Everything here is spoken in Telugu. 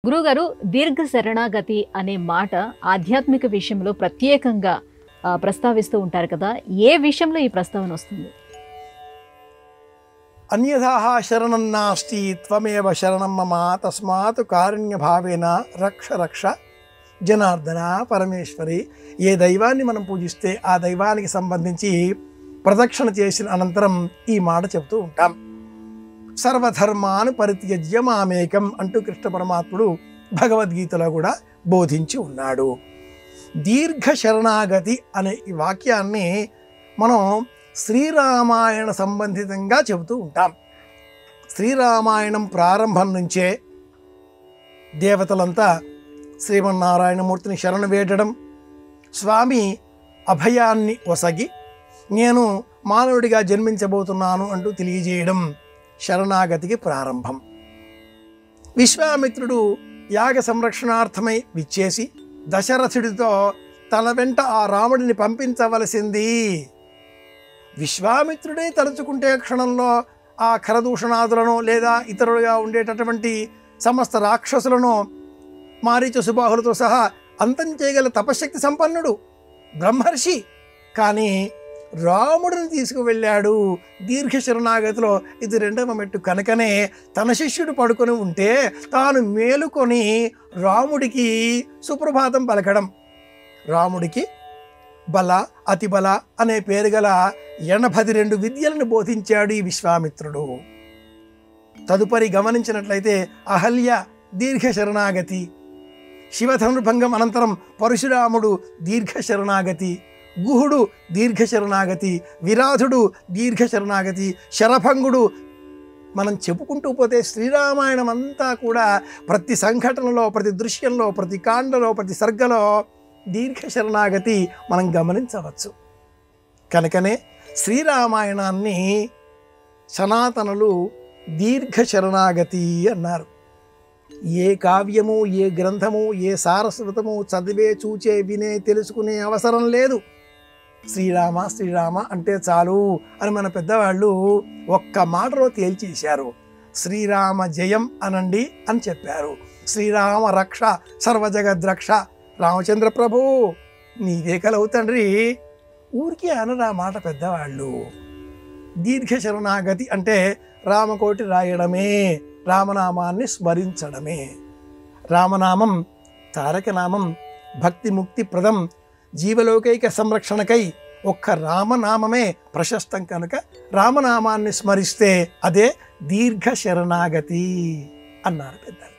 గురుగారు, దీర్ఘ శరణాగతి అనే మాట ఆధ్యాత్మిక విషయంలో ప్రత్యేకంగా ప్రస్తావిస్తూ ఉంటారు కదా. ఏ విషయంలో ఈ ప్రస్తావన వస్తుంది? అన్యథాః శరణం నాస్తి త్వమేవ శరణం మమ తస్మాత్ కారుణ్య భావేన రక్ష రక్ష జనార్దన పరమేశ్వరి. ఏ దైవాన్ని మనం పూజిస్తే ఆ దైవానికి సంబంధించి ప్రదక్షిణ చేసిన అనంతరం ఈ మాట చెబుతూ ఉంటాం. సర్వధర్మాను పరిత్యజ్య మామేకం అంటూ కృష్ణ పరమాత్ముడు భగవద్గీతలో కూడా బోధించి ఉన్నాడు. దీర్ఘ శరణాగతి అనే ఈ వాక్యాన్ని మనం శ్రీరామాయణ సంబంధితంగా చెబుతూ ఉంటాం. శ్రీరామాయణం ప్రారంభం నుంచే దేవతలంతా శ్రీమన్నారాయణమూర్తిని శరణు వేడడం, స్వామి అభయాన్ని ఒసగి నేను మానవుడిగా జన్మించబోతున్నాను అంటూ తెలియజేయడం శరణాగతికి ప్రారంభం. విశ్వామిత్రుడు యాగ సంరక్షణార్థమై విచ్చేసి దశరథుడితో తన వెంట ఆ రాముడిని పంపించవలసింది. విశ్వామిత్రుడే తలుచుకుంటే క్షణంలో ఆ ఖరదూషణాదులను లేదా ఇతరులుగా ఉండేటటువంటి సమస్త రాక్షసులను మారీచ సుబాహులతో సహా అంతం చేయగల తపశక్తి సంపన్నుడు బ్రహ్మర్షి. కానీ రాముడిని తీసుకువెళ్ళాడు దీర్ఘ శరణాగతిలో. ఇది రెండవ మెట్టు కనుకనే తన శిష్యుడు పడుకొని ఉంటే తాను మేలుకొని రాముడికి సుప్రభాతం పలకడం. రాముడికి బల అతిబల అనే పేరు గల 82 విద్యలను బోధించాడు ఈ విశ్వామిత్రుడు. తదుపరి గమనించినట్లయితే అహల్య దీర్ఘ శరణాగతి, శివధనుర్భంగం అనంతరం పరశురాముడు దీర్ఘ శరణాగతి, గుహుడు దీర్ఘ శరణాగతి, విరాధుడు దీర్ఘ శరణాగతి, శరభంగుడు. మనం చెప్పుకుంటూ పోతే శ్రీరామాయణం అంతా కూడా ప్రతి సంఘటనలో, ప్రతి దృశ్యంలో, ప్రతి కాండలో, ప్రతి సర్గలో దీర్ఘ శరణాగతి మనం గమనించవచ్చు. కనుకనే శ్రీరామాయణాన్ని సనాతనులు దీర్ఘ శరణాగతి అన్నారు. ఏ కావ్యము, ఏ గ్రంథము, ఏ సారస్వతము చదివే, చూచే, వినే, తెలుసుకునే అవసరం లేదు. శ్రీరామ శ్రీరామ అంటే చాలు అని మన పెద్దవాళ్ళు ఒక్క మాటలో తేల్చేశారు. శ్రీరామ జయం అనండి అని చెప్పారు. శ్రీరామ రక్ష సర్వజగద్రక్ష, రామచంద్ర ప్రభు నీవే కలవు తండ్రి, ఊరికే అనరా మాట పెద్దవాళ్ళు. దీర్ఘ శరణాగతి అంటే రామకోటి రాయడమే, రామనామాన్ని స్మరించడమే. రామనామం తారకనామం, భక్తి ముక్తి ప్రదం, జీవలోకైక సంరక్షణకై ఒక్క రామనామమే ప్రశస్తం కనుక రామనామాన్ని స్మరిస్తే అదే దీర్ఘ శరణాగతి అన్నారు పెద్దలు.